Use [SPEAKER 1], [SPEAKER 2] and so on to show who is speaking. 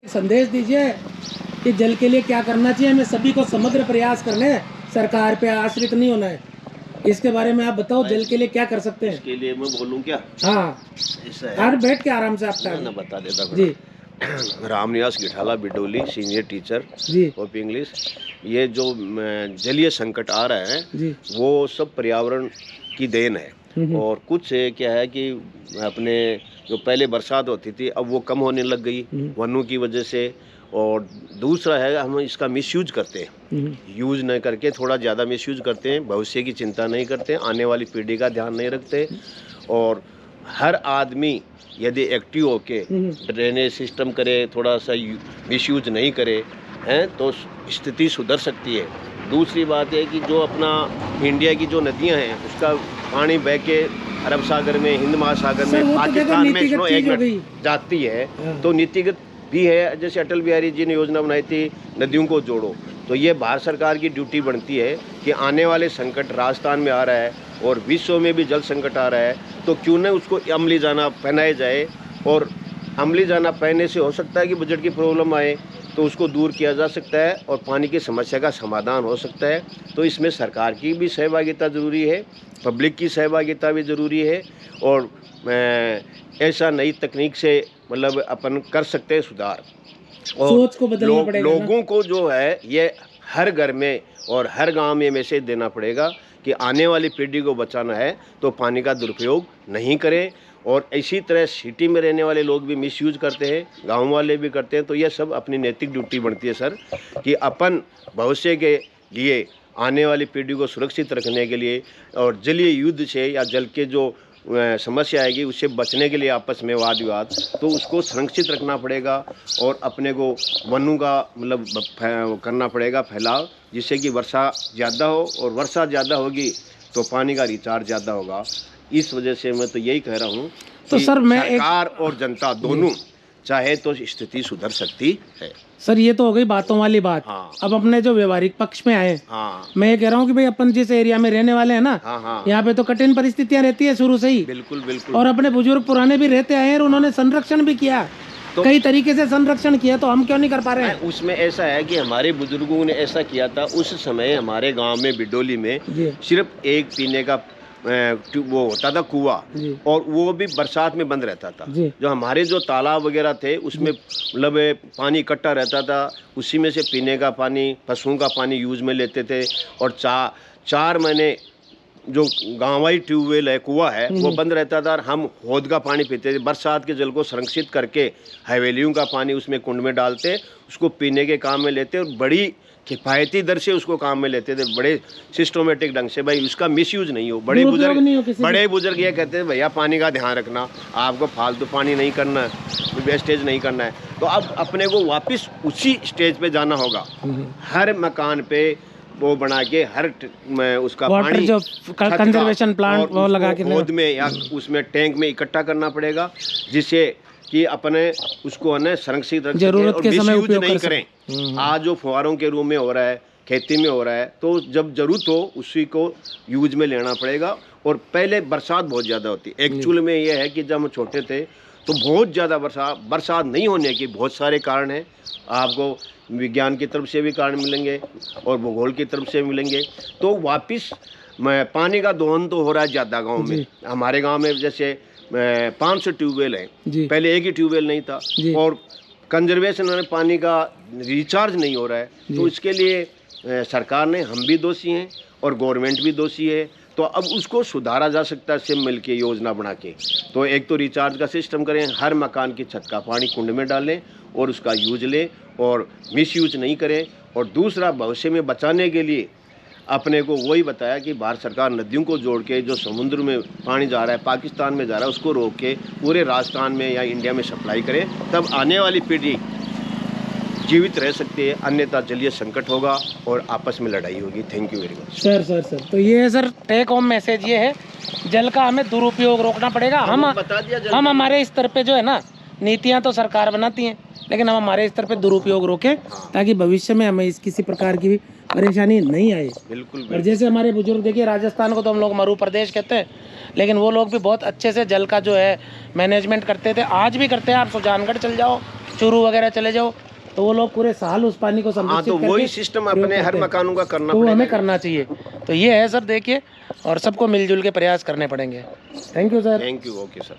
[SPEAKER 1] संदेश दीजिए कि जल के लिए क्या करना चाहिए। हमें सभी को समग्र प्रयास करने हैं, सरकार पे आश्रित नहीं होना है। इसके बारे में आप बताओ, जल के लिए क्या कर सकते हैं?
[SPEAKER 2] इसके लिए मैं बोलूं क्या?
[SPEAKER 1] हाँ, यार बैठ के आराम से आपका
[SPEAKER 2] मैं बता देता हूँ
[SPEAKER 1] जी।
[SPEAKER 2] रामनिवास गिठाला बिडोली, सीनियर टीचर
[SPEAKER 1] जी
[SPEAKER 2] ऑफ इंग्लिश। ये जो जलीय संकट आ रहा है
[SPEAKER 1] जी।
[SPEAKER 2] वो सब पर्यावरण की देन है। और कुछ क्या है कि अपने जो पहले बरसात होती थी अब वो कम होने लग गई वनों की वजह से। और दूसरा है हम इसका मिसयूज करते हैं, यूज नहीं करके थोड़ा ज़्यादा मिसयूज करते हैं, भविष्य की चिंता नहीं करते, आने वाली पीढ़ी का ध्यान नहीं रखते। और हर आदमी यदि एक्टिव होके ड्रेनेज सिस्टम करे, थोड़ा सा मिसयूज नहीं करे हैं तो स्थिति सुधर सकती है। दूसरी बात है कि जो अपना इंडिया की जो नदियां हैं उसका पानी बह के अरब सागर में, हिंद महासागर में, पाकिस्तान में जाती है तो नीतिगत भी है। जैसे अटल बिहारी जी ने योजना बनाई थी नदियों को जोड़ो, तो ये भारत सरकार की ड्यूटी बनती है कि आने वाले संकट राजस्थान में आ रहा है और विश्व में भी जल संकट आ रहा है तो क्यों न उसको अमली जाना पहनाया जाए। और अमली जाना पहनने से हो सकता है कि बजट की प्रॉब्लम आए तो उसको दूर किया जा सकता है और पानी की समस्या का समाधान हो सकता है। तो इसमें सरकार की भी सहभागिता ज़रूरी है, पब्लिक की सहभागिता भी ज़रूरी है। और ऐसा नई तकनीक से मतलब अपन कर सकते हैं सुधार। और
[SPEAKER 1] सोच को बदलना पड़ेगा
[SPEAKER 2] लोगों को जो है ये हर घर में और हर गांव में मैसेज देना पड़ेगा कि आने वाली पीढ़ी को बचाना है तो पानी का दुरुपयोग नहीं करें। और इसी तरह सिटी में रहने वाले लोग भी मिसयूज करते हैं, गांव वाले भी करते हैं। तो यह सब अपनी नैतिक ड्यूटी बनती है सर कि अपन भविष्य के लिए, आने वाली पीढ़ी को सुरक्षित रखने के लिए और जलीय युद्ध से या जल के जो समस्या आएगी उससे बचने के लिए आपस में वाद विवाद तो उसको संरक्षित रखना पड़ेगा। और अपने को वनों का मतलब करना पड़ेगा फैलाव, जिससे कि वर्षा ज़्यादा हो और वर्षा ज़्यादा होगी तो पानी का रिचार्ज ज़्यादा होगा। इस वजह से मैं तो यही कह रहा हूँ
[SPEAKER 1] तो
[SPEAKER 2] कि
[SPEAKER 1] सर मैं
[SPEAKER 2] सरकार और जनता दोनों चाहे तो स्थिति सुधर सकती है।
[SPEAKER 1] सर ये तो हो गई बातों वाली बात।
[SPEAKER 2] हाँ।
[SPEAKER 1] अब अपने जो व्यवहारिक पक्ष में आए,
[SPEAKER 2] हाँ।
[SPEAKER 1] मैं ये कह रहा हूँ कि भाई अपन जिस एरिया में रहने वाले हैं ना,
[SPEAKER 2] हाँ।
[SPEAKER 1] यहाँ पे तो कठिन परिस्थितियाँ रहती है शुरू से ही।
[SPEAKER 2] बिल्कुल बिल्कुल।
[SPEAKER 1] और अपने बुजुर्ग पुराने भी रहते आए हैं और उन्होंने संरक्षण भी किया, तो कई तरीके से संरक्षण किया, तो हम क्यों नहीं कर पा रहे हैं?
[SPEAKER 2] उसमें ऐसा है कि हमारे बुजुर्गों ने ऐसा किया था। उस समय हमारे गांव में बिडोली में सिर्फ एक पीने का वो होता था कुआं, और वो भी बरसात में बंद रहता था। जो हमारे जो तालाब वगैरह थे उसमें मतलब पानी इकट्ठा रहता था, उसी में से पीने का पानी, पशुओं का पानी यूज में लेते थे। और 4 महीने जो गांवाई ट्यूबवेल है, कुआं है, वो बंद रहता था और हम हौद का पानी पीते थे। बरसात के जल को संरक्षित करके हवेलियों का पानी उसमें कुंड में डालते, उसको पीने के काम में लेते और बड़ी किफ़ायती दर से उसको काम में लेते थे, बड़े सिस्टमेटिक ढंग से। भाई उसका मिसयूज नहीं हो। बड़े बुजुर्ग ये कहते हैं भैया पानी का ध्यान रखना, आपको फालतू पानी नहीं करना है, वेस्टेज नहीं करना है। तो अब अपने को वापस उसी स्टेज पे जाना होगा, हर मकान पे वो बना के हर उसका पानी
[SPEAKER 1] जो कंजर्वेशन प्लांट वो लगा के
[SPEAKER 2] पौध में या उसमें टैंक में इकट्ठा करना पड़ेगा, जिससे कि अपने उसको संरक्षित रख
[SPEAKER 1] जरूरत के समय
[SPEAKER 2] उपयोग नहीं करें। आज जो फुहारों के रूप में हो रहा है, खेती में हो रहा है, तो जब जरूरत हो उसी को यूज में लेना पड़ेगा। और पहले बरसात बहुत ज़्यादा होती। एक्चुअल में ये है कि जब हम छोटे थे तो बहुत ज़्यादा बरसात नहीं होने के बहुत सारे कारण हैं। आपको विज्ञान की तरफ से भी कारण मिलेंगे और भूगोल की तरफ से मिलेंगे। तो वापस पानी का दोहन तो हो रहा है ज़्यादा गाँव में। हमारे गाँव में जैसे 500 ट्यूबवेल हैं, पहले एक ही ट्यूबवेल नहीं था। और कंजर्वेशन में पानी का रिचार्ज नहीं हो रहा है, तो इसके लिए सरकार ने, हम भी दोषी हैं और गवर्नमेंट भी दोषी है। तो अब उसको सुधारा जा सकता है सब मिल के योजना बना के। तो एक तो रिचार्ज का सिस्टम करें, हर मकान की छत का पानी कुंड में डालें और उसका यूज लें और मिस यूज नहीं करें। और दूसरा, भविष्य में बचाने के लिए अपने को वही बताया कि भारत सरकार नदियों को जोड़ के जो समुद्र में पानी जा रहा है, पाकिस्तान में जा रहा है, उसको रोक के पूरे राजस्थान में या इंडिया में सप्लाई करे, तब आने वाली पीढ़ी जीवित रह सकती है। अन्यथा जलीय संकट होगा और आपस में लड़ाई होगी। Thank you very much sir.
[SPEAKER 1] तो ये सर टेक होम मैसेज ये है, जल का हमें दुरुपयोग रोकना पड़ेगा। हम हमारे स्तर पे जो है ना, नीतियाँ तो सरकार बनाती हैं, लेकिन हम हमारे स्तर पे दुरुपयोग रोकें ताकि भविष्य में हमें किसी प्रकार की भी परेशानी नहीं आए।
[SPEAKER 2] बिल्कुल।
[SPEAKER 1] और जैसे हमारे बुजुर्ग, देखिए राजस्थान को तो हम लोग मरु प्रदेश कहते हैं, लेकिन वो लोग भी बहुत अच्छे से जल का जो है मैनेजमेंट करते थे, आज भी करते हैं। आप सुजानगढ़ चल जाओ चूरू वगैरह चले जाओ तो वो लोग पूरे साल उस पानी को
[SPEAKER 2] हाँ,
[SPEAKER 1] संरक्षित
[SPEAKER 2] तो
[SPEAKER 1] करके
[SPEAKER 2] वही सिस्टम अपने
[SPEAKER 1] प्रयोग
[SPEAKER 2] हर
[SPEAKER 1] करते हैं।
[SPEAKER 2] मकानों का करना
[SPEAKER 1] तो वो
[SPEAKER 2] पड़ेगा।
[SPEAKER 1] हमें करना चाहिए। तो ये है सर, देखिए, और सबको मिलजुल के प्रयास करने पड़ेंगे। Thank you sir.
[SPEAKER 2] Thank you, okay sir.